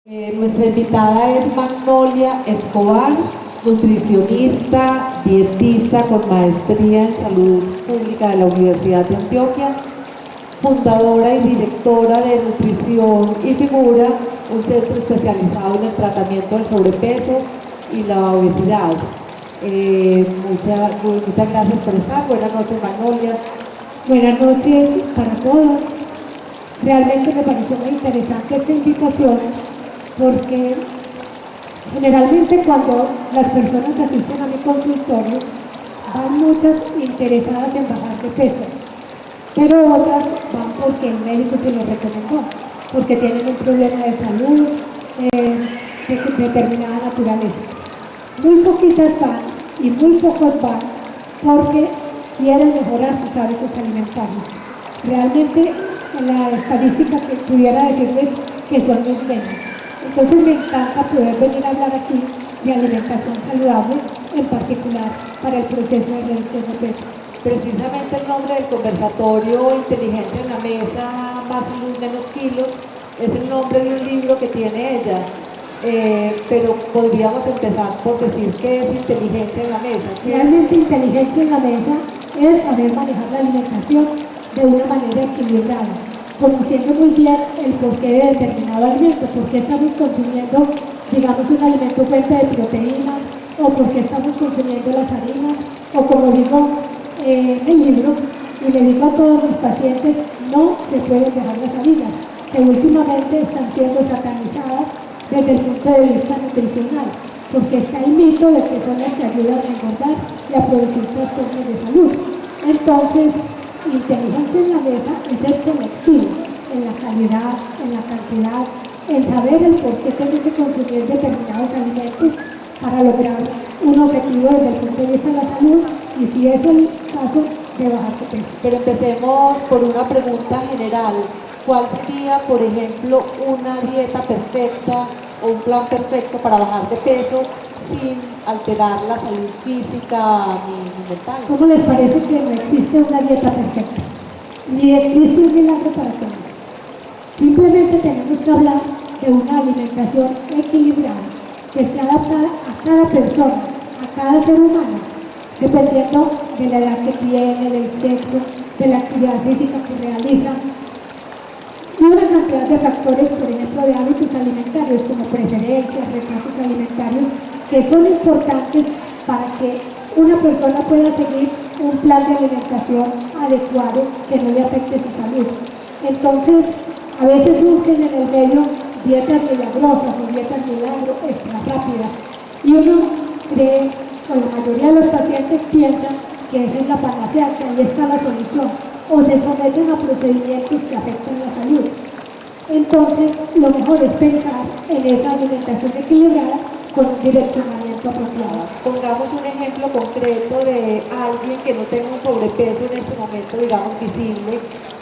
Nuestra invitada es Magnolia Escobar, nutricionista, dietista con maestría en salud pública de la Universidad de Antioquia, fundadora y directora de Nutrición y Figura, un centro especializado en el tratamiento del sobrepeso y la obesidad. Muchas gracias por estar. Buenas noches, Magnolia. Buenas noches para todos. Realmente me pareció muy interesante esta invitación porque generalmente cuando las personas asisten a mi consultorio van muchas interesadas en bajar de peso, pero otras van porque el médico se lo recomendó, porque tienen un problema de salud de determinada naturaleza. Muy poquitas van y muy pocos van porque quieren mejorar sus hábitos alimentarios. Realmente la estadística que pudiera decirles que son muy menos. Entonces me encanta poder venir a hablar aquí de alimentación saludable, en particular para el proceso de reducción de peso. Precisamente el nombre del conversatorio Inteligencia en la Mesa, más luz, menos kilos, es el nombre de un libro que tiene ella. Pero podríamos empezar por decir qué es inteligencia en la mesa. Realmente inteligencia en la mesa es saber manejar la alimentación de una manera equilibrada, conociendo muy bien el porqué de determinado alimento, por qué estamos consumiendo, digamos, un alimento fuente de proteínas, o por qué estamos consumiendo las harinas, o como digo en el libro, y le digo a todos los pacientes, no se pueden dejar las harinas, que últimamente están siendo satanizadas desde el punto de vista nutricional, porque está el mito de que son las que ayudan a engordar y a producir trastornos de salud. Entonces, inteligencia en la mesa es ser selectivo en la calidad, en la cantidad, en saber el por qué tengo que consumir determinados alimentos para lograr un objetivo desde el punto de vista de la salud y, si es el caso, de bajar de peso. Pero empecemos por una pregunta general. ¿Cuál sería, por ejemplo, una dieta perfecta o un plan perfecto para bajar de peso sin alterar la salud física ni mental? ¿Cómo les parece que no existe una dieta perfecta? Ni existe un milagro para todos. Simplemente tenemos que hablar de una alimentación equilibrada, que esté adaptada a cada persona, a cada ser humano, dependiendo de la edad que tiene, del sexo, de la actividad física que realiza, y una cantidad de factores, por ejemplo, de hábitos alimentarios, como preferencias, retrasos alimentarios, que son importantes para que una persona pueda seguir un plan de alimentación adecuado que no le afecte su salud. Entonces, a veces surgen en el medio dietas milagrosas o dietas milagro extra rápidas, y uno cree, o la mayoría de los pacientes piensan que esa es la panacea, que ahí está la solución, o se someten a procedimientos que afectan la salud. Entonces, lo mejor es pensar en esa alimentación equilibrada con un direccionamiento apropiado. Pongamos un ejemplo concreto de alguien que no tenga un sobrepeso en este momento, digamos, visible,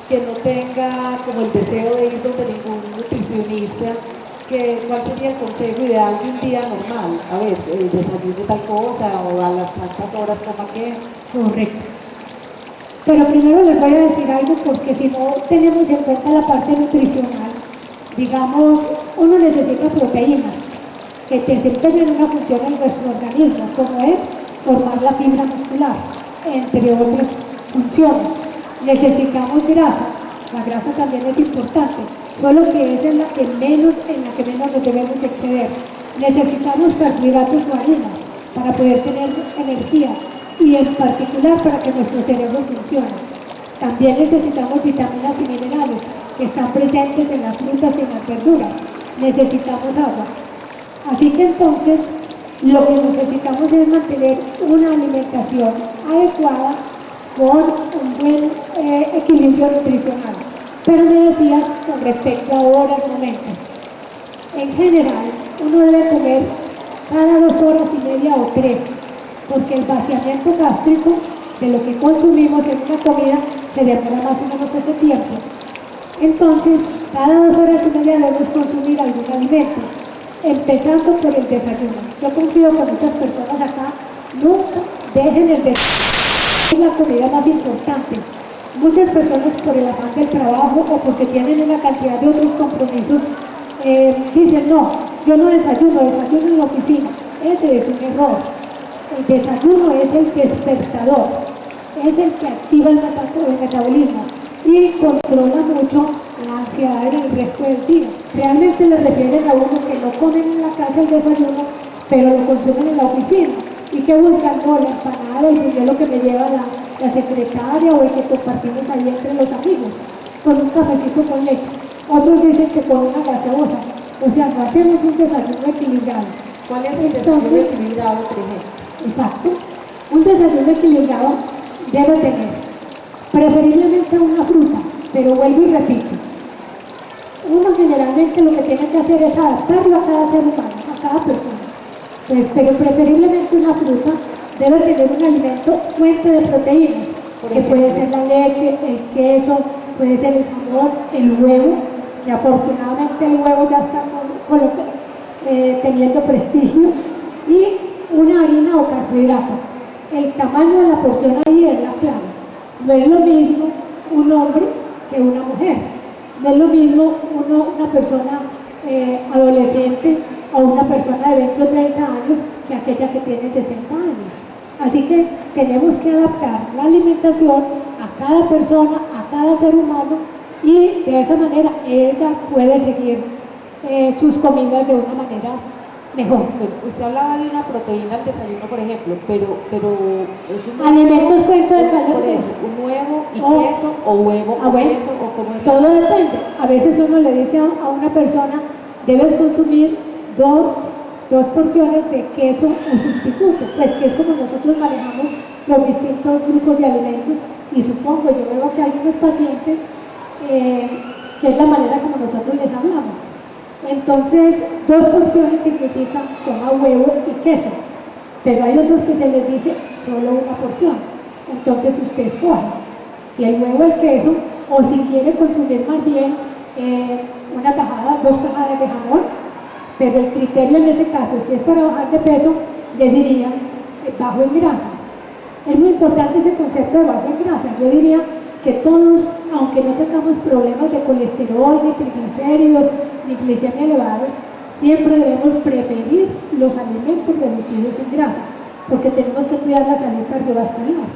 que no tenga como el deseo de ir donde ningún nutricionista. ¿Cuál sería el consejo ideal de un día normal? A ver, desayuno tal cosa, o a las tantas horas coma qué. Correcto. Pero primero les voy a decir algo, porque si no tenemos en cuenta la parte nutricional, digamos, uno necesita proteínas que desempeñan una función en nuestro organismo, como es formar la fibra muscular, entre otras funciones. Necesitamos grasa, la grasa también es importante, solo que es en la que menos nos debemos exceder. Necesitamos carbohidratos o harinas para poder tener energía, y en particular para que nuestro cerebro funcione. También necesitamos vitaminas y minerales que están presentes en las frutas y en las verduras. Necesitamos agua. Así que entonces lo que necesitamos es mantener una alimentación adecuada con un buen equilibrio nutricional. Pero me decías con respecto a horas, momentos. En general, uno debe comer cada 2 horas y media o 3, porque el vaciamiento gástrico de lo que consumimos en una comida se demora más o menos ese tiempo. Entonces, cada 2 horas y media debemos consumir algún alimento, empezando por el desayuno. Yo confío que muchas personas acá nunca dejen el desayuno, es la comida más importante. Muchas personas, por el afán del trabajo o porque tienen una cantidad de otros compromisos dicen, no, yo no desayuno, desayuno en la oficina. Ese es un error. El desayuno es el despertador, es el que activa el metabolismo y controla mucho la ansiedad en el resto del día. Realmente le refieren a uno que no comen en la casa el desayuno, pero lo consumen en la oficina. ¿Y que buscan? No, la empanada, el buñuelo que me lleva la secretaria o el que compartimos ahí entre los amigos, con un cafecito con leche. Otros dicen que con una gaseosa. O sea, no hacemos un desayuno equilibrado. ¿Cuál es el desayuno equilibrado, por ejemplo? Exacto. Un desayuno equilibrado debe tener preferiblemente una fruta, pero vuelvo y repito. Uno generalmente lo que tiene que hacer es adaptarlo a cada ser humano, a cada persona. Pues, pero preferiblemente una fruta debe tener un alimento fuente de proteínas, que puede ser la leche, el queso, puede ser el jamón, el huevo, que afortunadamente el huevo ya está teniendo prestigio, y una harina o carbohidrato. El tamaño de la porción ahí es la clave. No es lo mismo un hombre que una mujer. No es lo mismo una persona adolescente o una persona de 20 o 30 años que aquella que tiene 60 años. Así que tenemos que adaptar la alimentación a cada persona, a cada ser humano, y de esa manera ella puede seguir sus comidas de una manera mejor. Usted hablaba de una proteína al desayuno, por ejemplo, pero es un alimentos fuentes de por eso, un huevo y queso, o huevo con bueno, queso, o como es. todo depende. A veces uno le dice a una persona, debes consumir dos porciones de queso o sustituto, pues que es como nosotros manejamos los distintos grupos de alimentos, y supongo, yo veo que hay unos pacientes que es la manera como nosotros les hablamos. Entonces, 2 porciones significan toma huevo y queso, pero hay otros que se les dice solo una porción. Entonces usted escoge si el huevo, el queso, o si quiere consumir más bien una tajada, 2 tajadas de jamón, pero el criterio en ese caso, si es para bajar de peso, le diría bajo en grasa. Es muy importante ese concepto de bajo en grasa. Yo diría que todos, aunque no tengamos problemas de colesterol, ni triglicéridos, ni glicemia elevados, siempre debemos preferir los alimentos reducidos en grasa, porque tenemos que cuidar la salud cardiovascular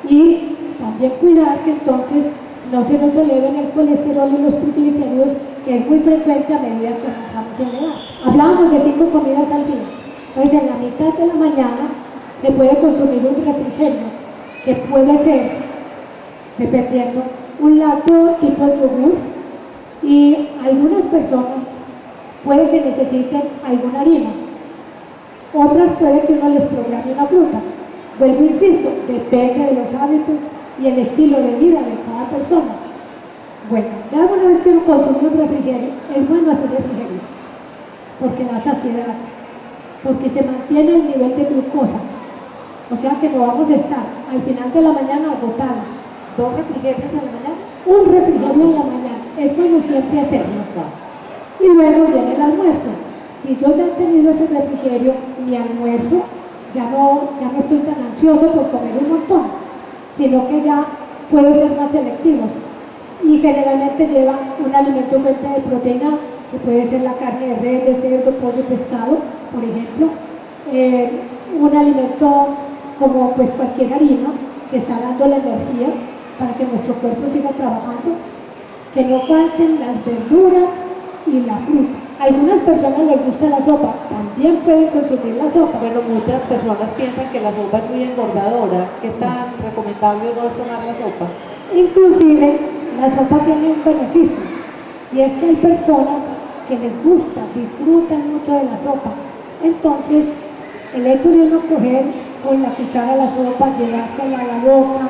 y también cuidar que entonces no se nos eleven el colesterol y los triglicéridos, que es muy frecuente a medida que avanzamos en la edad. Hablábamos de 5 comidas al día. Entonces, en la mitad de la mañana se puede consumir un refrigerio, que puede ser, dependiendo, un lácteo tipo yogur, y algunas personas puede que necesiten alguna harina, otras puede que uno les programe una fruta. Vuelvo, insisto, depende de los hábitos y el estilo de vida de cada persona. Bueno, ya una vez que uno consume un refrigerio, es bueno hacer refrigerio, porque da saciedad, porque se mantiene el nivel de glucosa, o sea que no vamos a estar al final de la mañana agotados. 2 refrigerios en la mañana. Un refrigerio en la mañana, es bueno siempre hacerlo. Y luego viene el almuerzo. Si yo ya he tenido ese refrigerio, mi almuerzo, ya no estoy tan ansioso por comer un montón, sino que ya puedo ser más selectivos. Y generalmente lleva un alimento fuente de proteína, que puede ser la carne de res, de cerdo, pollo, pescado, por ejemplo. Un alimento como pues cualquier harina, que está dando la energía para que nuestro cuerpo siga trabajando. Que no falten las verduras y la fruta. A algunas personas les gusta la sopa, también pueden consumir la sopa. Pero muchas personas piensan que la sopa es muy engordadora. ¿Qué tan recomendable no es tomar la sopa? Inclusive, la sopa tiene un beneficio, y es que hay personas que les gusta, disfrutan mucho de la sopa. Entonces, el hecho de uno coger con la cuchara la sopa, llevársela a la boca,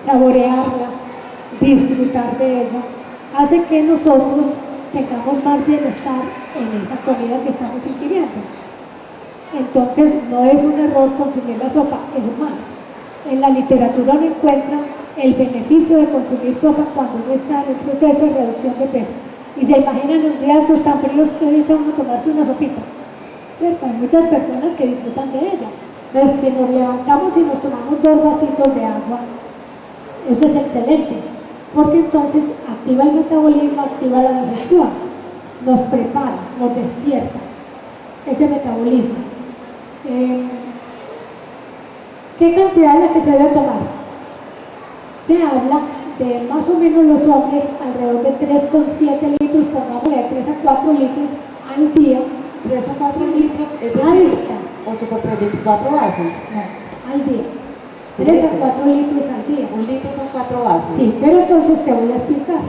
saborearla, disfrutar de ella, hace que nosotros tengamos más bienestar en esa comida que estamos ingiriendo. Entonces, no es un error consumir la sopa, es más, en la literatura uno encuentra el beneficio de consumir sopa cuando uno está en un proceso de reducción de peso. Y se imaginan los días tan fríos que echa uno a tomarse una sopita, ¿cierto? Hay muchas personas que disfrutan de ella. Entonces, si nos levantamos y nos tomamos 2 vasitos de agua, esto es excelente, porque entonces activa el metabolismo, activa la digestión. nos prepara, nos despierta ese metabolismo. ¿Qué cantidad es la que se debe tomar? Se habla de más o menos los hombres alrededor de 3,7 litros, pongámosle de 3 a 4 litros al día. 3 o 4 litros, es Al decir, día. 8 por 3, 24 vasos. No, al día. 3 a 4 litros al día. 1 litro son 4 vasos. Sí, pero entonces te voy a explicar.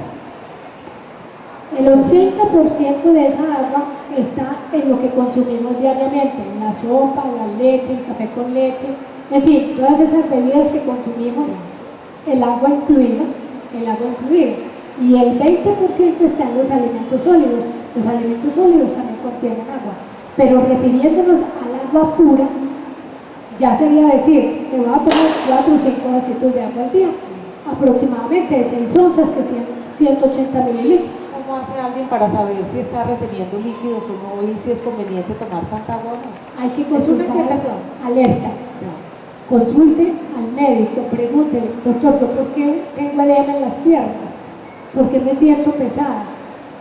El 80% de esa agua está en lo que consumimos diariamente, en la sopa, la leche, el café con leche, en fin, todas esas bebidas que consumimos, el agua incluida, y el 20% está en los alimentos sólidos. Los alimentos sólidos también contienen agua, pero refiriéndonos al agua pura, ya sería decir, me voy a tomar 4 o 5 vasitos de agua al día, aproximadamente de 6 onzas, que son 180 mililitros. ¿Cómo hace alguien para saber si está reteniendo líquidos o no y si es conveniente tomar tanta agua o no? Hay que Es una consultar, inquietación. alerta. Consulte al médico, pregúntele, doctor, ¿yo por qué tengo edema en las piernas? ¿Por qué me siento pesada?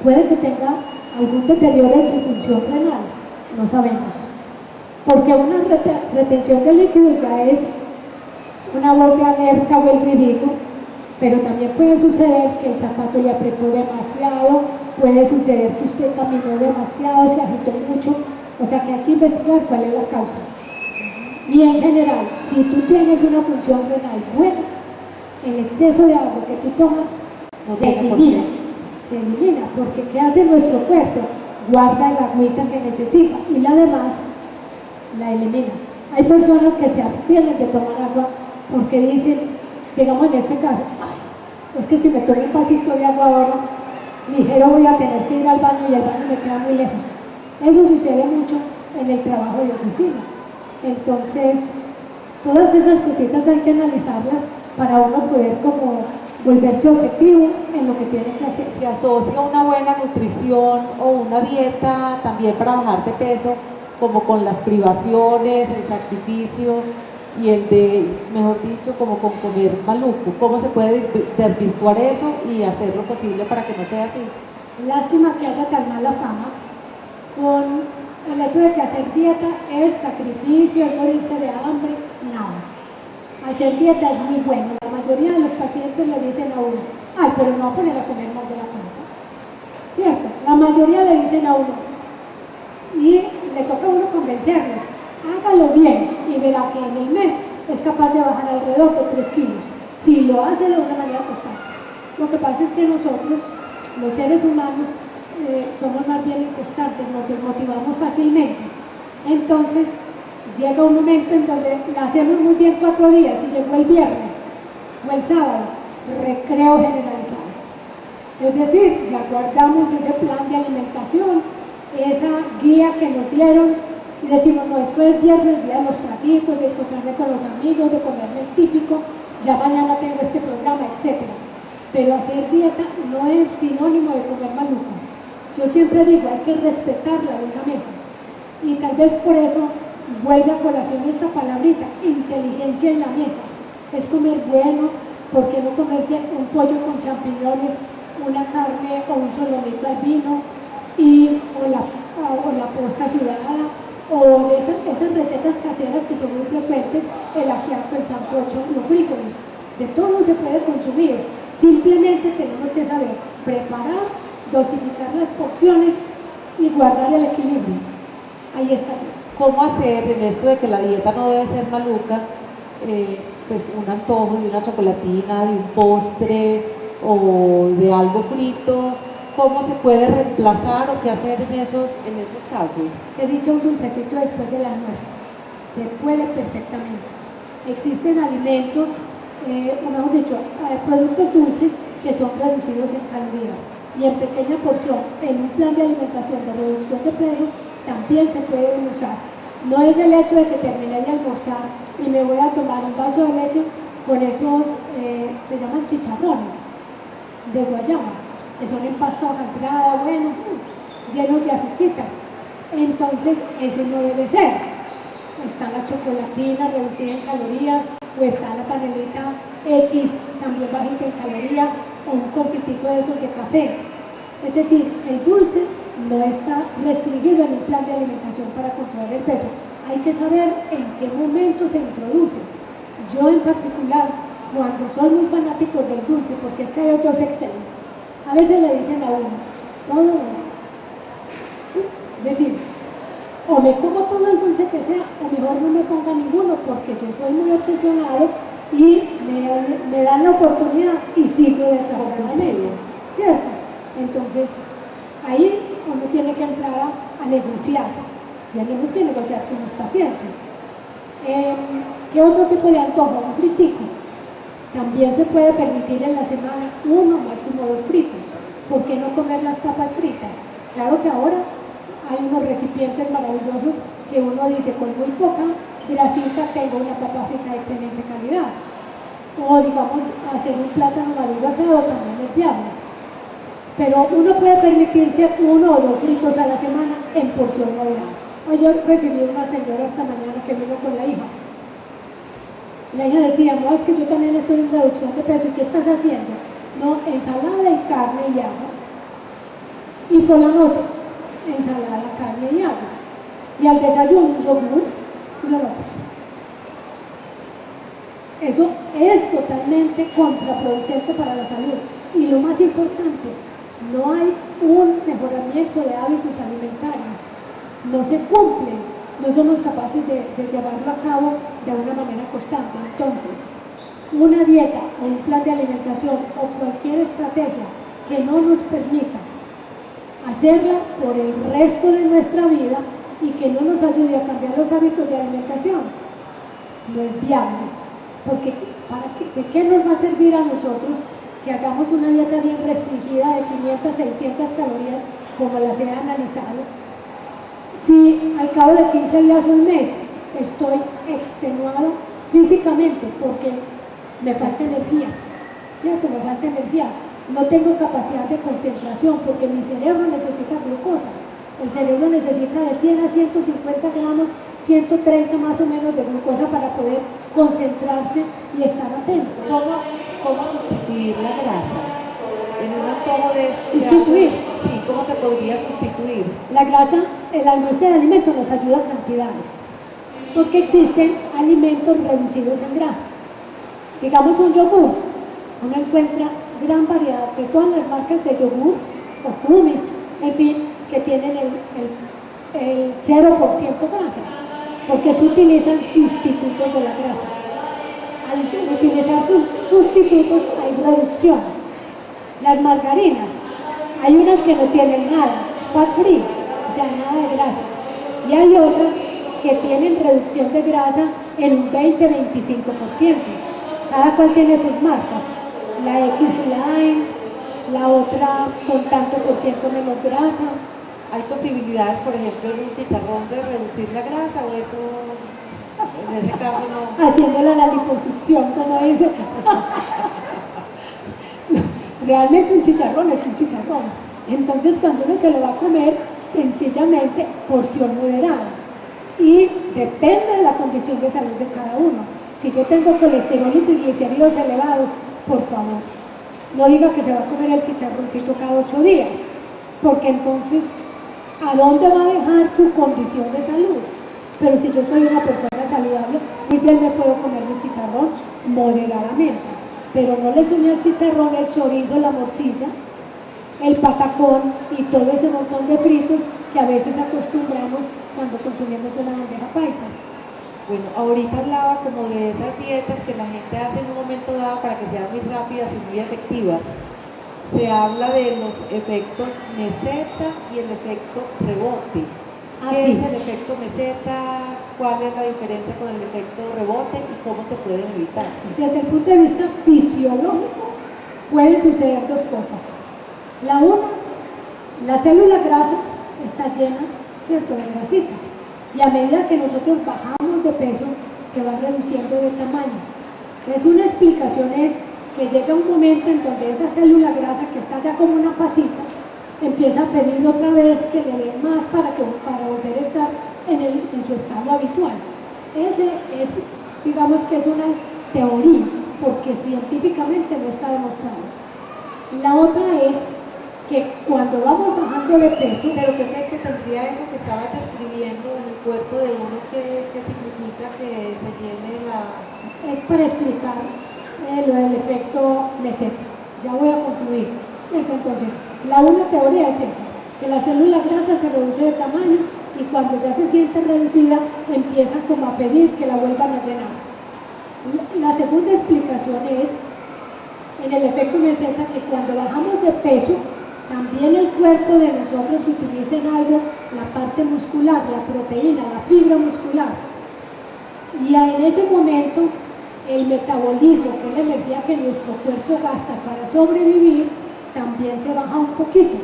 Puede que tenga algún deterioro en su función renal, no sabemos. Porque una retención de líquidos ya es una voz de alerta o el ridículo, pero también puede suceder que el zapato le apretó demasiado, puede suceder que usted caminó demasiado, se agitó mucho, o sea que hay que investigar cuál es la causa. Y en general, si tú tienes una función renal buena, el exceso de agua que tú tomas se elimina, porque ¿qué hace nuestro cuerpo? Guarda el agüita que necesita y la demás la elimina. Hay personas que se abstienen de tomar agua porque dicen, digamos en este caso, ay, es que si me tomo un vasito de agua ahora, ligero voy a tener que ir al baño y el baño me queda muy lejos. Eso sucede mucho en el trabajo de oficina. Entonces, todas esas cositas hay que analizarlas para uno poder como volverse objetivo en lo que tiene que hacer. ¿Se asocia una buena nutrición o una dieta también para bajar de peso, como con las privaciones, el sacrificio y el de, mejor dicho, como con comer maluco? ¿Cómo se puede desvirtuar eso y hacer lo posible para que no sea así? Lástima que haya tan mala fama con el hecho de que hacer dieta es sacrificio, es morirse de hambre, nada. Hacer dieta es muy bueno. La mayoría de los pacientes le dicen a uno, ay, pero no va a poner a comer más de la cuenta. ¿Cierto? La mayoría le dicen a uno, y le toca a uno convencerlos, hágalo bien y verá que en el mes es capaz de bajar alrededor de 3 kilos, si lo hace de una manera constante. Lo que pasa es que nosotros, los seres humanos, somos más bien inconstantes, nos desmotivamos fácilmente. Entonces, llega un momento en donde la hacemos muy bien 4 días y llegó el viernes o el sábado, recreo generalizado. Es decir, ya guardamos ese plan de alimentación, esa guía que nos dieron y decimos, no, esto es viernes, día de los platitos, de encontrarme con los amigos, de comerme el típico, ya mañana tengo este programa, etc. Pero hacer dieta no es sinónimo de comer maluco. Yo siempre digo, hay que respetarla de una mesa. Y tal vez por eso vuelve a colación esta palabrita, inteligencia en la mesa. Es comer bueno, ¿por qué no comerse un pollo con champiñones, una carne o un solomito al vino, o la posta sudada, o esas recetas caseras que son muy frecuentes, el ajiaco, el sancocho, los frijoles? De todo se puede consumir. Simplemente tenemos que saber preparar, dosificar las porciones y guardar el equilibrio. Ahí está. ¿Cómo hacer en esto de que la dieta no debe ser maluca, pues un antojo de una chocolatina, de un postre o de algo frito? ¿Cómo se puede reemplazar o qué hacer en esos casos? He dicho un dulcecito después del almuerzo. Se puede perfectamente. Existen alimentos, o mejor dicho, productos dulces que son reducidos en calorías y en pequeña porción. En un plan de alimentación de reducción de peso también se pueden usar. No es el hecho de que terminé de almorzar y me voy a tomar un vaso de leche con esos, se llaman chicharrones de guayaba, que son en pasta hojaldrada, bueno, llenos de azuquita. Entonces, ese no debe ser. Está la chocolatina reducida en calorías, o está la panelita X, también bajita en calorías, o un confitico de esos de café. Es decir, el dulce no está restringido en un plan de alimentación para controlar el peso. Hay que saber en qué momento se introduce. Yo en particular, cuando soy muy fanático del dulce, porque es que hay otros extremos, a veces le dicen a uno, todo, ¿sí? Es decir, o me como todo el dulce que sea, o mejor no me ponga ninguno, porque yo soy muy obsesionado y me dan la oportunidad y sigo desafortunadamente, ¿cierto? Entonces, ahí uno tiene que entrar a negociar, tenemos que negociar con los pacientes. ¿Qué otro tipo de antojo? Un fritico. También se puede permitir en la semana uno, máximo 2 fritos. ¿Por qué no comer las papas fritas? Claro que ahora hay unos recipientes maravillosos que uno dice con muy poca grasita tengo una papa frita de excelente calidad. O digamos hacer un plátano maduro asado también es viable. Pero uno puede permitirse 1 o 2 fritos a la semana en porción moderada. Hoy yo recibí una señora esta mañana que vino con la hija. La hija decía, no, es que yo también estoy en reducción de peso, ¿y qué estás haciendo? No, ensalada y carne y agua. Y por la noche, ensalada, carne y agua. Y al desayuno, un yogur. Eso es totalmente contraproducente para la salud. Y lo más importante, no hay un mejoramiento de hábitos alimentarios. No se cumplen. No somos capaces de llevarlo a cabo de una manera constante. Entonces, una dieta o un plan de alimentación o cualquier estrategia que no nos permita hacerla por el resto de nuestra vida y que no nos ayude a cambiar los hábitos de alimentación, no es viable. Porque ¿de qué nos va a servir a nosotros que hagamos una dieta bien restringida de 500, 600 calorías como las he analizado? Si al cabo de 15 días o un mes estoy extenuado físicamente porque me falta energía, ¿cierto? Me falta energía. No tengo capacidad de concentración porque mi cerebro necesita glucosa. El cerebro necesita de 100 a 150 gramos, 130 más o menos de glucosa para poder concentrarse y estar atento. ¿Cómo sustituir la grasa? En un antojo de sustituir. Sí, ¿cómo se podría sustituir? La grasa, en la industria de alimentos nos ayuda a cantidades, porque existen alimentos reducidos en grasa. Digamos un yogur, uno encuentra gran variedad de todas las marcas de yogur o kumis, en fin, que tienen el 0% grasa, porque se utilizan sustitutos de la grasa. Al utilizar sustitutos hay reducción. Las margarinas, hay unas que no tienen nada, fat free, o sea, nada de grasa, y hay otras que tienen reducción de grasa en un 20-25%. Cada cual tiene sus marcas, la X-Line, la otra con tanto por ciento menos grasa. ¿Hay posibilidades, por ejemplo, en un chicharrón de reducir la grasa o eso, en ese caso no? Haciéndola la liposucción, como dice. Realmente un chicharrón es un chicharrón. Entonces, cuando uno se lo va a comer, sencillamente porción moderada. Y depende de la condición de salud de cada uno. Si yo tengo colesterol y triglicéridos elevados, por favor, no diga que se va a comer el chicharroncito cada 8 días, porque entonces, ¿a dónde va a dejar su condición de salud? Pero si yo soy una persona saludable, muy bien me puedo comer el chicharrón moderadamente. Pero no le sume al chicharrón el chorizo, la morcilla, el patacón y todo ese montón de fritos que a veces acostumbramos cuando consumimos una bandeja paisa. Bueno, ahorita hablaba como de esas dietas que la gente hace en un momento dado para que sean muy rápidas y muy efectivas. Se habla de los efectos meseta y el efecto rebote. ¿Qué es el efecto meseta? ¿Cuál es la diferencia con el efecto rebote y cómo se pueden evitar? Desde el punto de vista fisiológico pueden suceder 2 cosas. La una, la célula grasa está llena, ¿cierto?, de grasita, y a medida que nosotros bajamos de peso se va reduciendo de tamaño. Entonces una explicación es que llega un momento en donde esa célula grasa que está ya como una pasita empieza a pedir otra vez que le den más para volver a estar en su estado habitual. Ese es, digamos que es una teoría, porque científicamente no está demostrado. La otra es que cuando vamos bajando de peso, Pero ¿qué efecto tendría eso que estabas describiendo en el cuerpo de uno? ¿Qué significa que se llene la...? es para explicar lo del efecto meseta. Ya voy a concluir, ¿cierto? Entonces, una teoría es esa, que la célula grasa se reduce de tamaño y cuando ya se siente reducida, empiezan como a pedir que la vuelvan a llenar. La segunda explicación es, en el efecto meseta, que cuando bajamos de peso, también el cuerpo de nosotros utiliza en algo la parte muscular, la proteína, la fibra muscular. Y en ese momento, el metabolismo, que es la energía que nuestro cuerpo gasta para sobrevivir, también se baja un poquito.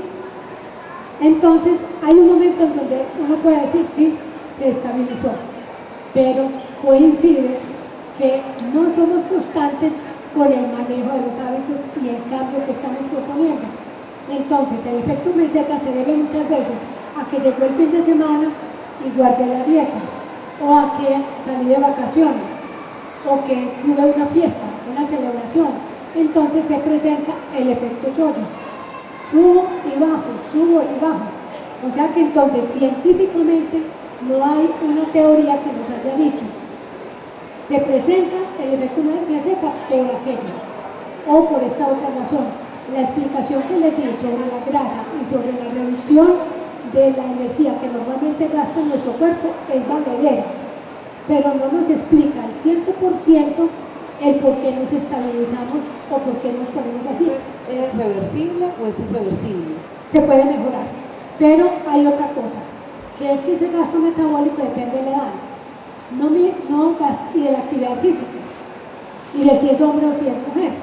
Entonces, hay un momento en donde uno puede decir, sí, se estabilizó, pero coincide que no somos constantes con el manejo de los hábitos y el cambio que estamos proponiendo. Entonces, el efecto meseta se debe muchas veces a que llegó el fin de semana y guardé la dieta, o a que salí de vacaciones, o que tuve una fiesta, una celebración. Entonces se presenta el efecto yo-yo. Subo y bajo. O sea que entonces científicamente no hay una teoría que nos haya dicho se presenta el efecto meseta por aquello o por esta otra razón. La explicación que les di sobre la grasa y sobre la reducción de la energía que normalmente gasta nuestro cuerpo es valedera, pero no nos explica al 100% el por qué nos estabilizamos o por qué nos ponemos así. ¿Es reversible o es irreversible? Se puede mejorar, pero hay otra cosa, que es que ese gasto metabólico depende de la edad, y de la actividad física, y de si es hombre o si es mujer.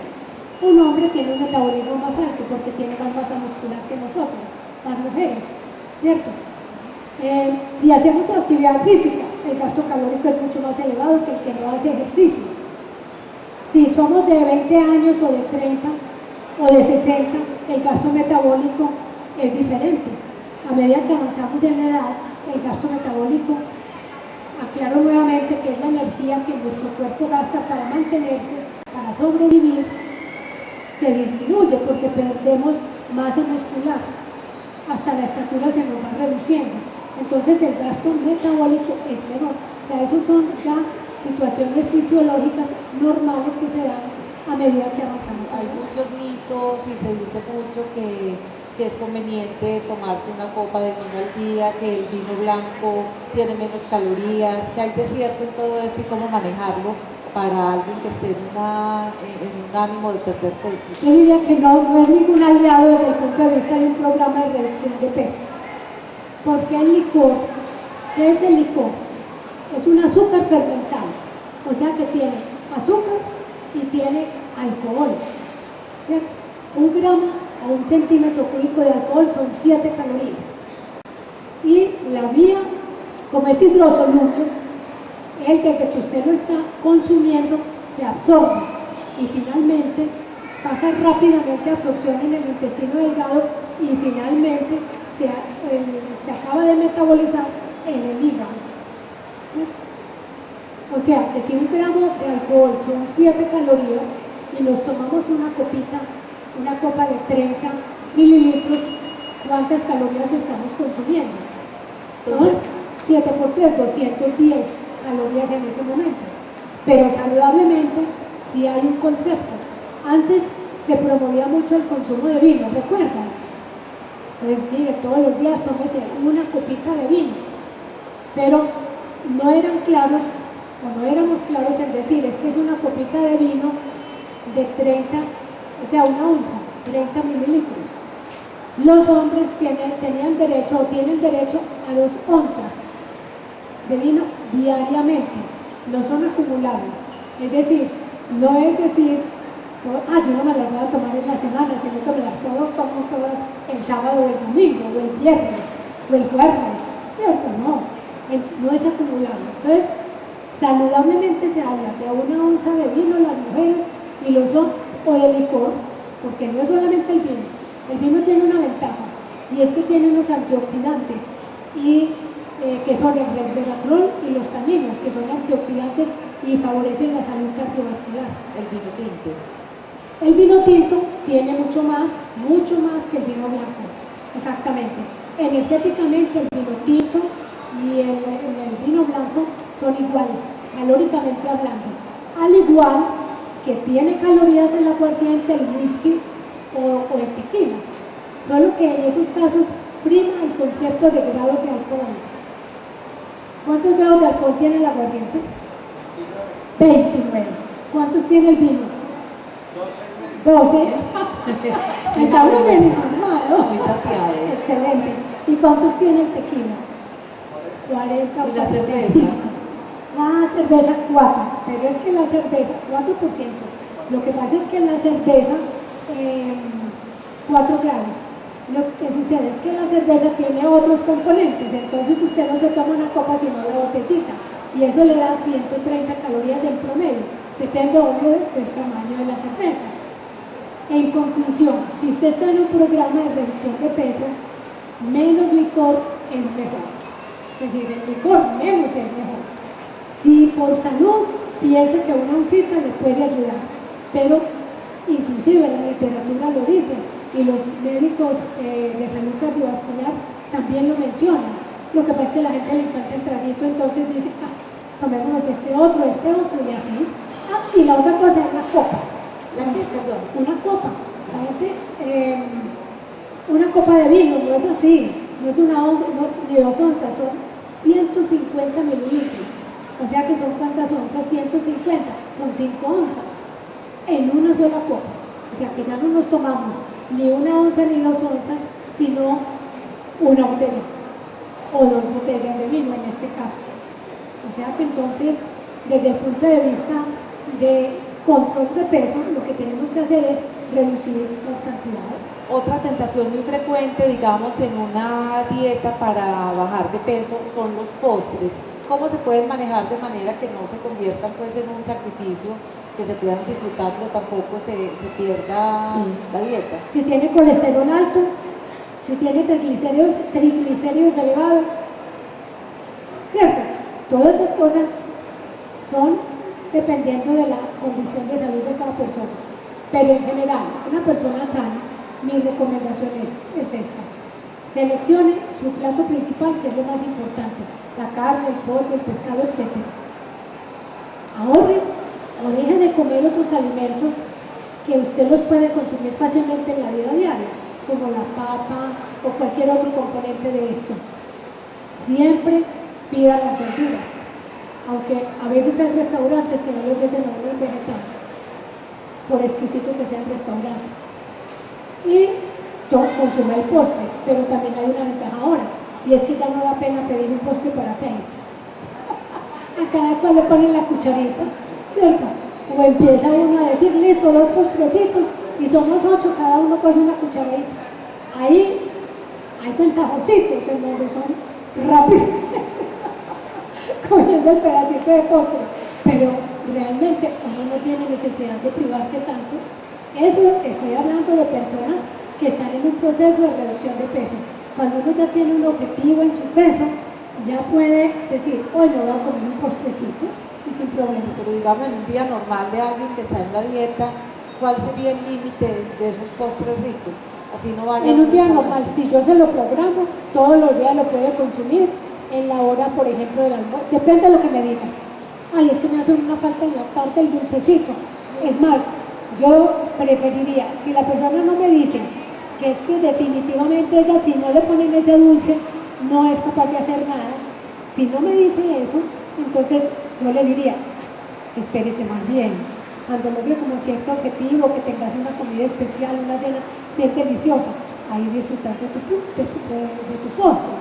Un hombre tiene un metabolismo más alto porque tiene más masa muscular que nosotros, las mujeres, ¿cierto? Si hacemos actividad física, el gasto calórico es mucho más elevado que el que no hace ejercicio. Si somos de 20 años o de 30 o de 60, el gasto metabólico es diferente. A medida que avanzamos en la edad, el gasto metabólico, aclaro nuevamente que es la energía que nuestro cuerpo gasta para mantenerse, para sobrevivir, se disminuye porque perdemos masa muscular, hasta la estatura se nos va reduciendo. Entonces el gasto metabólico es menor. O sea, esos son ya situaciones fisiológicas normales que se dan a medida que avanzamos. Hay muchos mitos y se dice mucho que es conveniente tomarse una copa de vino al día, que el vino blanco tiene menos calorías, que hay de cierto en todo esto y cómo manejarlo para alguien que esté en un ánimo de perder peso. Yo diría que no es ningún aliado desde el punto de vista de un programa de reducción de peso. Porque el licor, ¿qué es el licor? Es un azúcar fermentado, o sea que tiene azúcar y tiene alcohol, ¿cierto? 1 gramo o 1 centímetro cúbico de alcohol son 7 calorías. Y la vía, como es hidrosoluble, el que usted lo está consumiendo se absorbe y finalmente pasa rápidamente a absorción en el intestino delgado y finalmente se acaba de metabolizar en el hígado. ¿Sí? O sea que si 1 gramo de alcohol son 7 calorías y nos tomamos una copa de 30 mililitros, ¿cuántas calorías estamos consumiendo? Son 7 por 3, 210 calorías en ese momento. Pero saludablemente sí hay un concepto. Antes se promovía mucho el consumo de vino, ¿recuerdan? Entonces, mire, todos los días tómese una copita de vino. Pero no eran claros, o no éramos claros en decir, es que es una copita de vino de 30, o sea, 1 onza, 30 mililitros. Los hombres tenían derecho o tienen derecho a 2 onzas de vino diariamente, no son acumulables. Es decir, no es decir, yo no me las voy a tomar en la semana, sino que me las tomo todas el sábado o el domingo, o el viernes, o el jueves, ¿cierto? No es acumulable. Entonces, saludablemente se habla de 1 onza de vino las mujeres y los hombres, o de licor, porque no es solamente el vino. El vino tiene una ventaja, y es que tiene unos antioxidantes, que son el resveratrol y los taninos, que son antioxidantes y favorecen la salud cardiovascular. El vino tinto. El vino tinto tiene mucho más mucho más que el vino blanco, exactamente. Energéticamente el vino tinto y el vino blanco son iguales, calóricamente hablando, al igual que tiene calorías el aguardiente, el whisky o el tequila, solo que en esos casos prima el concepto de grados de alcohol. ¿Cuántos grados de alcohol tiene el aguardiente? 29. ¿Cuántos tiene el vino? 12. Está muy bien informado. Muy saciado. Excelente. ¿Y cuántos tiene el tequila? 40 o ¿Y la 45. cerveza? La cerveza 4, pero es que la cerveza 4%. Lo que pasa es que la cerveza 4 grados. Lo que sucede es que la cerveza tiene otros componentes, entonces usted no se toma una copa sino la botellita y eso le da 130 calorías en promedio, depende obvio del tamaño de la cerveza. En conclusión, si usted está en un programa de reducción de peso, menos licor es mejor, es decir, el licor menos es mejor. Si por salud piensa que una oncita le puede ayudar, pero inclusive la literatura lo dice y los médicos de salud cardiovascular también lo mencionan. Lo que pasa es que a la gente le encanta el traguito, entonces dice, tomémonos este otro y así. Y la otra cosa es la copa. Una copa. La gente, una copa de vino no es así, no es una onza, ni 2 onzas, son 150 mililitros. O sea que son ¿cuántas onzas? 150, son 5 onzas en una sola copa. O sea que ya no nos tomamos ni 1 onza ni 2 onzas, sino una botella o 2 botellas de vino en este caso. O sea que entonces, desde el punto de vista de control de peso, lo que tenemos que hacer es reducir las cantidades. Otra tentación muy frecuente, digamos, en una dieta para bajar de peso son los postres. ¿Cómo se pueden manejar de manera que no se conviertan pues en un sacrificio, que se puedan disfrutar, pero tampoco se pierda la dieta? Si tiene colesterol alto, si tiene triglicéridos elevados, ¿cierto? Todas esas cosas son dependiendo de la condición de salud de cada persona. Pero en general, una persona sana, mi recomendación es esta. Seleccione su plato principal, que es lo más importante, la carne, el pollo, el pescado, etc. Ahorre o deje de comer otros alimentos que usted los puede consumir fácilmente en la vida diaria, como la papa o cualquier otro componente de estos. Siempre pida las verduras, aunque a veces hay restaurantes que no le ofrecen a uno el vegetal, por exquisito que sea el restaurante. Y consuma el postre, pero también hay una ventaja ahora, y es que ya no da pena pedir un postre para 6. A cada cual le ponen la cucharita, ¿cierto? O empieza uno a decir, listo, 2 postrecitos, y somos 8, cada uno coge una cucharadita. Ahí hay ventajositos en donde son rápidos cogiendo el pedacito de postre, pero realmente uno no tiene necesidad de privarse tanto. Eso estoy hablando de personas que están en un proceso de reducción de peso. Cuando uno ya tiene un objetivo en su peso, ya puede decir, hoy me voy a comer un postrecito y sin problemas. Pero digamos, en un día normal de alguien que está en la dieta, ¿cuál sería el límite de esos postres ricos? Así no vaya. En un día normal, si yo se lo programo, todos los días lo puede consumir en la hora, por ejemplo, del almuerzo. Depende de lo que me digan. Ay, es que me hace una falta en la tarta el dulcecito. Es más, yo preferiría, si la persona no me dice que es que definitivamente ella, si no le ponen ese dulce, no es capaz de hacer nada, si no me dice eso, entonces yo le diría, espérese más bien, cuando logre como cierto objetivo, que tengas una comida especial, una cena bien deliciosa, ahí disfrutar de tu postre,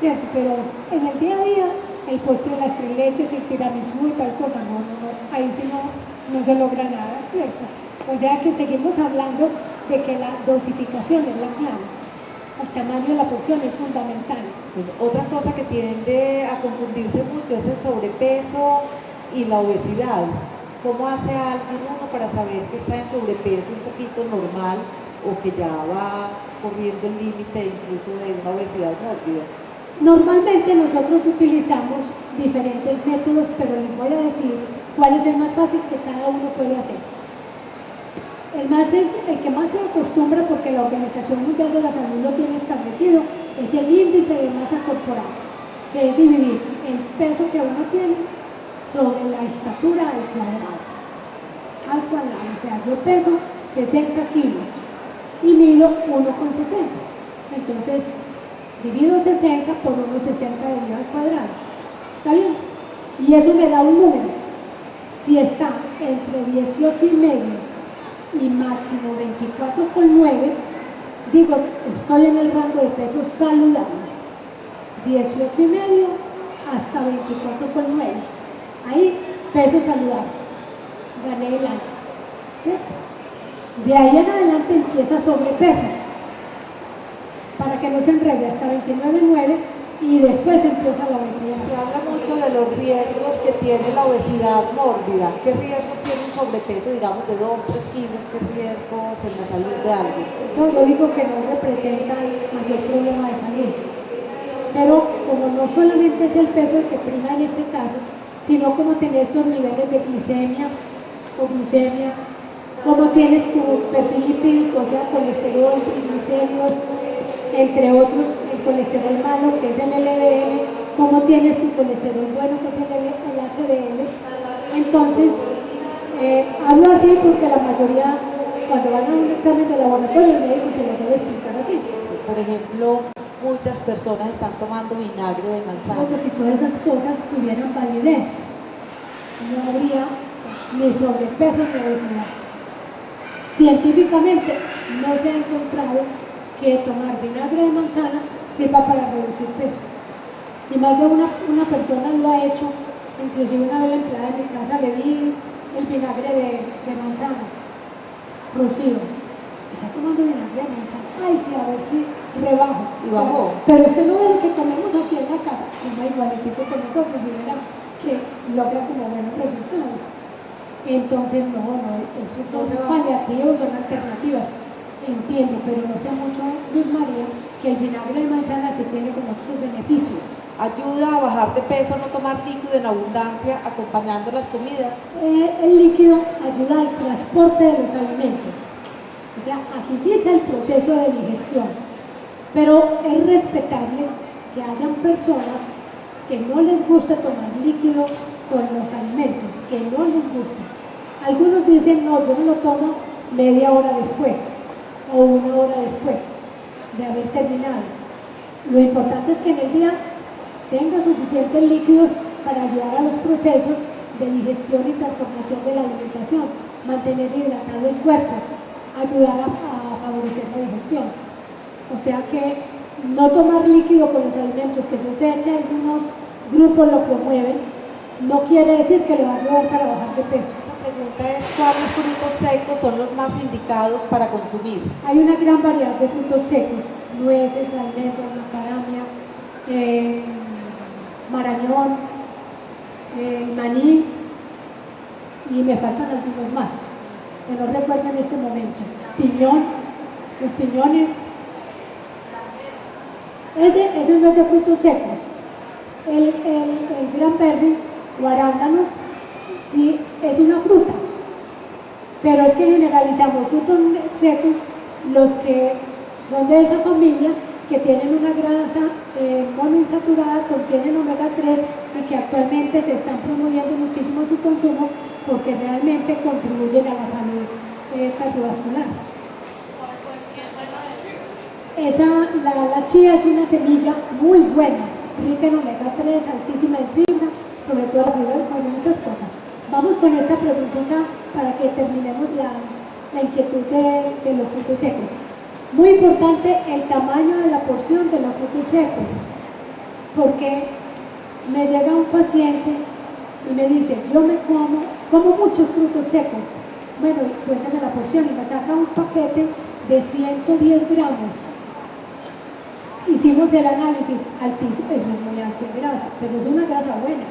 ¿cierto? Pero en el día a día, el postre de las 3 leches, el tiramisú y tal cosa, no, ahí sí no se logra nada, ¿cierto? O sea que seguimos hablando de que la dosificación es la clave. El tamaño de la porción es fundamental. Bueno, otra cosa que tiende a confundirse mucho es el sobrepeso y la obesidad. ¿Cómo hace alguien uno para saber que está en sobrepeso un poquito normal o que ya va corriendo el límite incluso de una obesidad mórbida? Normalmente nosotros utilizamos diferentes métodos, pero les voy a decir cuál es el más fácil que cada uno puede hacer. El que más se acostumbra, porque la Organización Mundial de la Salud lo tiene establecido, es el índice de masa corporal, que es dividir el peso que uno tiene sobre la estatura al cuadrado. O sea, yo peso 60 kilos y mido 1,60. Entonces, divido 60 por 1,60 dividido al cuadrado. ¿Está bien? Y eso me da un número. Si está entre 18,5 y máximo 24,9, digo, estoy en el rango de peso saludable. 18,5 hasta 24,9. Ahí, peso saludable. Gané el año. ¿Cierto? De ahí en adelante empieza sobrepeso. Para que no se enrede hasta 29,9 y después empieza la obesidad. Se habla mucho de los riesgos que tiene la obesidad mórbida. ¿Qué riesgos tiene un sobrepeso, digamos, de 2-3 kilos? ¿Qué riesgos en la salud de alguien? No, yo digo que no representa el mayor problema de salud. Pero como no solamente es el peso el que prima en este caso, sino como tener estos niveles de glicemia o glucemia, como tienes tu perfil lipídico, o sea, colesterol, triglicéridos, entre otros, el colesterol malo, que es el LDL, como tienes tu colesterol bueno, que es el HDL. Entonces, hablo así porque la mayoría, cuando van a un examen de laboratorio, el médico se lo debe explicar así. Por ejemplo, muchas personas están tomando vinagre de manzana. Porque si todas esas cosas tuvieran validez, no habría ni sobrepeso ni obesidad. Científicamente no se ha encontrado que tomar vinagre de manzana sirva para reducir peso. Y más de una persona lo ha hecho, inclusive una vez la empleada de mi casa le di el vinagre de manzana, Rocío. Está tomando vinagre de manzana. Ay, sí, a ver si rebajo. Y bajó. Pero usted no ve lo que comemos aquí en la casa, no igualitico que nosotros, y verá que logra como buenos resultados. Entonces, esos son paliativos, son alternativas. Entiendo, pero no sé mucho, Luz María, que el vinagre de manzana sí tiene como otros beneficios. Ayuda a bajar de peso, no tomar líquido en abundancia, acompañando las comidas. El líquido ayuda al transporte de los alimentos, o sea, agiliza el proceso de digestión, pero es respetable que hayan personas que no les gusta tomar líquido con los alimentos, que no les gusta. Algunos dicen, no, yo no lo tomo media hora después o una hora después de haber terminado. Lo importante es que en el día tenga suficientes líquidos para ayudar a los procesos de digestión y transformación de la alimentación, mantener hidratado el cuerpo, ayudar a favorecer la digestión. O sea que no tomar líquido con los alimentos, que yo sé que algunos grupos lo promueven, no quiere decir que le va a ayudar para bajar de peso. La pregunta es, ¿cuáles frutos secos son los más indicados para consumir? Hay una gran variedad de frutos secos, nueces, almendras, macadamia, marañón, maní, y me faltan algunos más, que no recuerdo en este momento. Piñón, los piñones. Ese no es de frutos secos. El granberry o arándanos sí es una fruta, pero es que generalizamos frutos secos los que son de esa familia, que tienen una grasa monoinsaturada, contienen omega 3 y que actualmente se están promoviendo muchísimo su consumo porque realmente contribuyen a la salud cardiovascular. La chía es una semilla muy buena, rica en omega 3, altísima en fibra, sobre todo la fibra, con muchas cosas. Vamos con esta preguntita para que terminemos la inquietud de los frutos secos. Muy importante el tamaño de la porción de los frutos secos, porque me llega un paciente y me dice, yo me como muchos frutos secos. Bueno, cuéntame la porción, y me saca un paquete de 110 gramos. Hicimos el análisis, altísimo, es muy alto en grasa, pero es una grasa buena.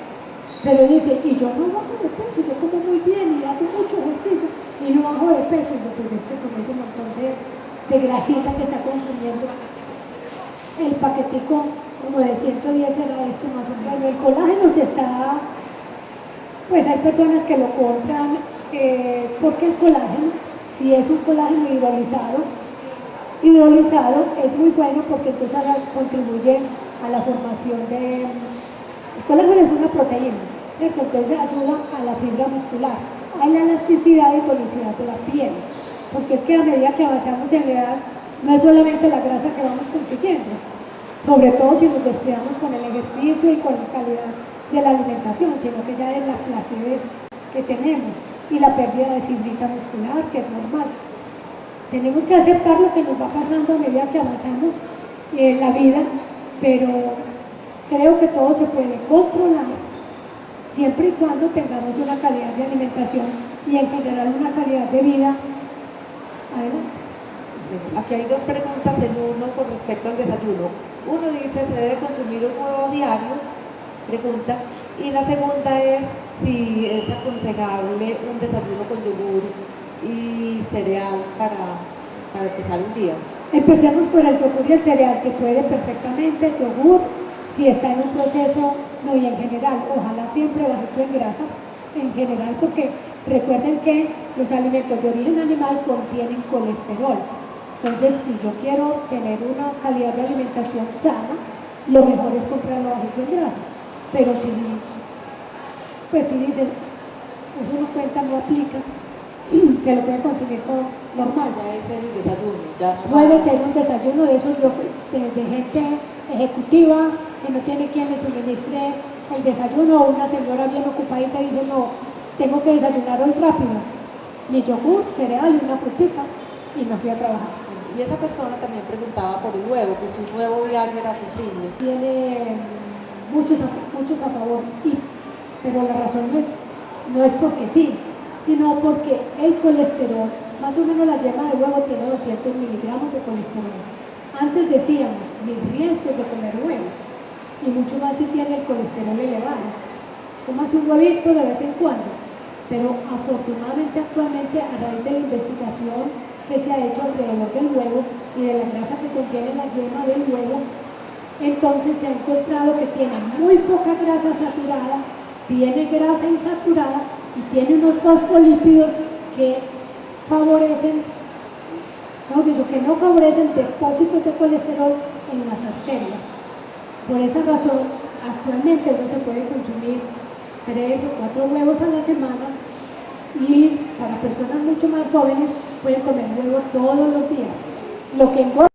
Pero dice, y yo no bajo de peso, yo como muy bien y hago mucho ejercicio y no bajo de peso. Y yo, pues con ese montón de grasita que está consumiendo, el paquetico como de 110 era esto más o menos. El colágeno se está, pues hay personas que lo compran porque el colágeno Si es un colágeno hidrolizado es muy bueno porque entonces contribuye a la formación de... El colágeno es una proteína, ¿cierto? Entonces ayuda a la fibra muscular, a la elasticidad y tonicidad de la piel, porque es que a medida que avanzamos en la edad, no es solamente la grasa que vamos consiguiendo, sobre todo si nos descuidamos con el ejercicio y con la calidad de la alimentación, sino que ya es la flacidez que tenemos y la pérdida de fibrita muscular, que es normal. Tenemos que aceptar lo que nos va pasando a medida que avanzamos en la vida, pero creo que todo se puede controlar siempre y cuando tengamos una calidad de alimentación y en general una calidad de vida. Adelante. Aquí hay dos preguntas en uno con respecto al desayuno. Uno dice, ¿se debe consumir un huevo diario? Pregunta. Y la segunda es si es aconsejable un desayuno con yogur y cereal para empezar un día. Empecemos por el yogur y el cereal, se puede perfectamente. Yogur, si está en un proceso, no, y en general, ojalá siempre bajito en grasa, en general, porque recuerden que los alimentos de origen animal contienen colesterol. Entonces, si yo quiero tener una calidad de alimentación sana, lo mejor es comprarlo bajito en grasa. Pero si dicen, eso no cuenta, no aplica, se lo puede consumir todo normal. Ya es el desayuno. Ya no puede ser un desayuno de esos de gente ejecutiva que no tiene quien le suministre el desayuno, o una señora bien ocupadita dice, no, tengo que desayunar hoy rápido, mi yogur, cereal y una frutita, y me fui a trabajar. Y esa persona también preguntaba por el huevo, que si un huevo diario era posible. Tiene muchos a favor, pero la razón no es porque sí, sino porque el colesterol, más o menos la yema de huevo tiene 200 miligramos de colesterol. Antes decíamos, mis riesgos de comer huevo, y mucho más si tiene el colesterol elevado. Cómase un huevito de vez en cuando, pero afortunadamente actualmente a raíz de la investigación que se ha hecho alrededor del huevo y de la grasa que contiene la yema del huevo, entonces se ha encontrado que tiene muy poca grasa saturada, tiene grasa insaturada y tiene unos fosfolípidos que favorecen, que no favorecen depósitos de colesterol en las arterias. Por esa razón, actualmente no se puede consumir 3 o 4 huevos a la semana, y para personas mucho más jóvenes pueden comer huevo todos los días. Lo que engorda